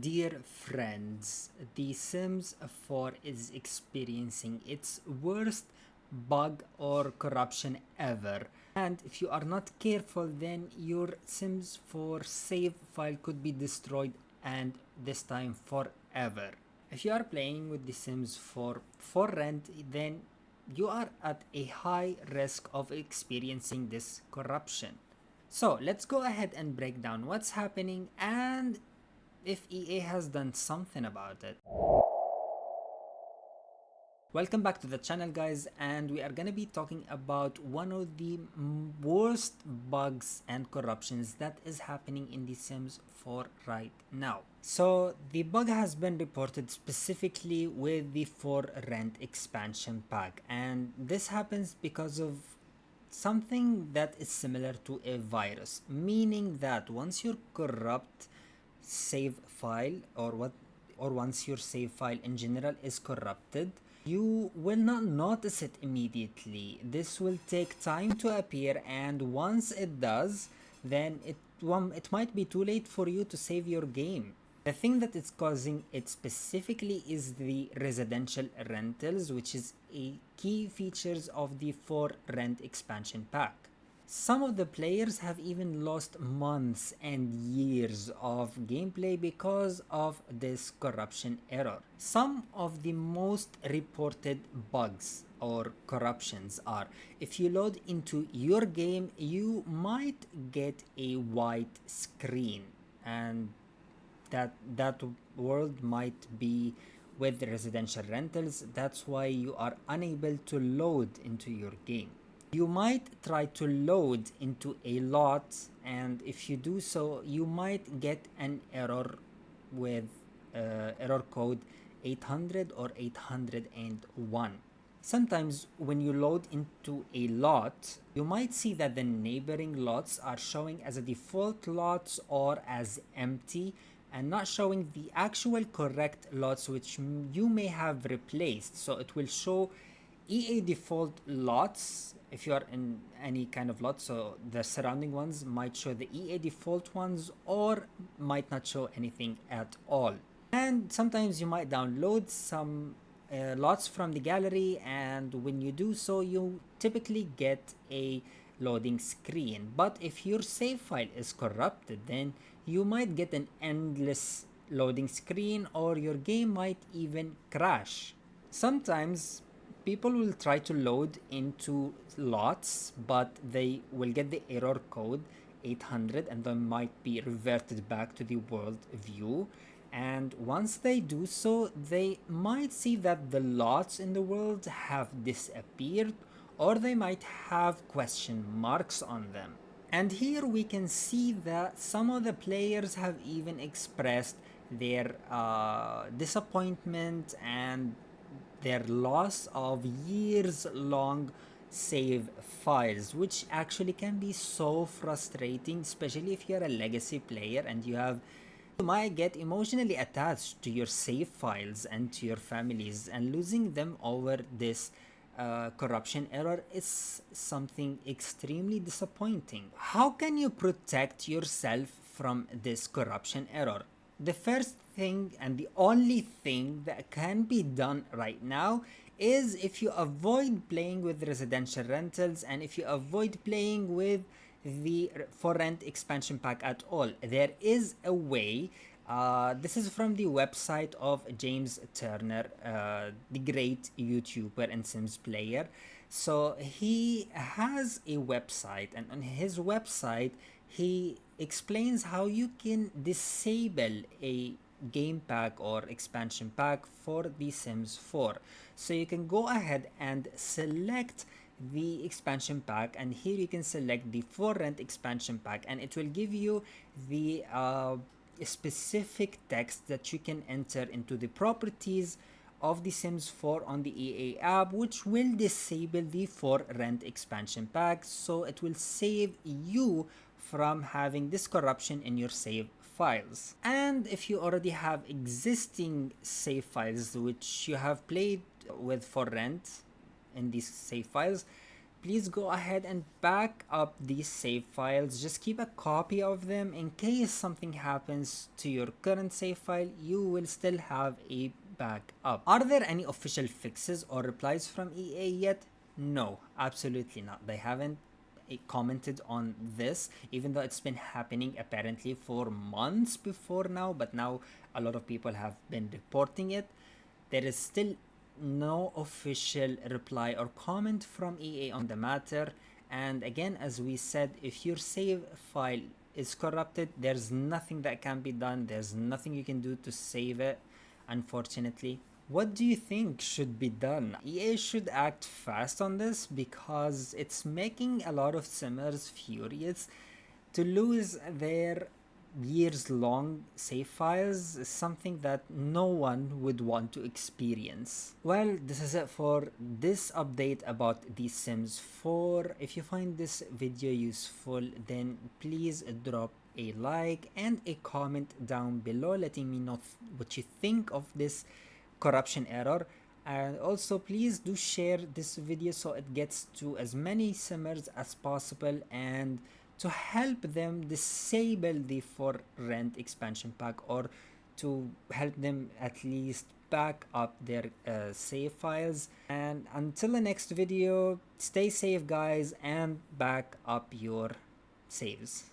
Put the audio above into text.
Dear friends, The Sims 4 is experiencing its worst bug or corruption ever. And if you are not careful, then your Sims 4 save file could be destroyed, and this time forever. If you are playing with The Sims 4 for rent, then you are at a high risk of experiencing this corruption. So let's go ahead and break down what's happening and if EA has done something about it. Welcome back to the channel, guys, and we are going to be talking about one of the worst bugs and corruptions that is happening in The Sims 4 right now. So the bug has been reported specifically with the For Rent expansion pack, and this happens because of something that is similar to a virus, meaning that once your corrupt save file or once your save file in general is corrupted, you will not notice it immediately. This will take time to appear, and once it does, then it might be too late for you to save your game. The thing that is causing it specifically is the residential rentals, which is a key features of the For Rent expansion pack. Some of the players have even lost months and years of gameplay because of this corruption error. Some of the most reported bugs or corruptions are: if you load into your game, you might get a white screen, and that world might be with residential rentals. That's why you are unable to load into your game. You might try to load into a lot, and if you do so, you might get an error with error code 800 or 801. Sometimes when you load into a lot, you might see that the neighboring lots are showing as a default lots or as empty, and not showing the actual correct lots which you may have replaced. So it will show EA default lots if you are in any kind of lot, so the surrounding ones might show the EA default ones or might not show anything at all. And sometimes you might download some lots from the gallery, and when you do so, you typically get a loading screen. But if your save file is corrupted, then you might get an endless loading screen, or your game might even crash. Sometimes people will try to load into lots, but they will get the error code 800 and they might be reverted back to the world view. And once they do so, they might see that the lots in the world have disappeared, or they might have question marks on them. And here we can see that some of the players have even expressed their disappointment and their loss of years long save files, which actually can be so frustrating, especially if you're a legacy player and you might get emotionally attached to your save files and to your families, and losing them over this corruption error is something extremely disappointing. How can you protect yourself from this corruption error? The first thing and the only thing that can be done right now is if you avoid playing with residential rentals, and if you avoid playing with the For Rent expansion pack at all. There is a way. This is from the website of James Turner, the great YouTuber and Sims player. So he has a website, and on his website he explains how you can disable a game pack or expansion pack for The Sims 4. So you can go ahead and select the expansion pack, and here you can select the For Rent expansion pack, and it will give you the specific text that you can enter into the properties of The Sims 4 on the EA app, which will disable the For Rent expansion pack, so it will save you from having this corruption in your save files. And if you already have existing save files which you have played with For Rent in these save files, please go ahead and back up these save files. Just keep a copy of them in case something happens to your current save file. You will still have a backup. Are there any official fixes or replies from EA yet? No, absolutely not. They haven't commented on this, even though it's been happening apparently for months before now, but now a lot of people have been reporting it. There is still no official reply or comment from EA on the matter. And again, as we said, if your save file is corrupted, there's nothing that can be done. There's nothing you can do to save it, unfortunately. What do you think should be done? EA should act fast on this because it's making a lot of simmers furious. To lose their years-long save files is something that no one would want to experience. Well, this is it for this update about The Sims 4. If you find this video useful, then please drop a like and a comment down below letting me know what you think of this corruption error. And also please do share this video so it gets to as many simmers as possible, and to help them disable the For Rent expansion pack, or to help them at least back up their save files. And until the next video, stay safe guys, and back up your saves.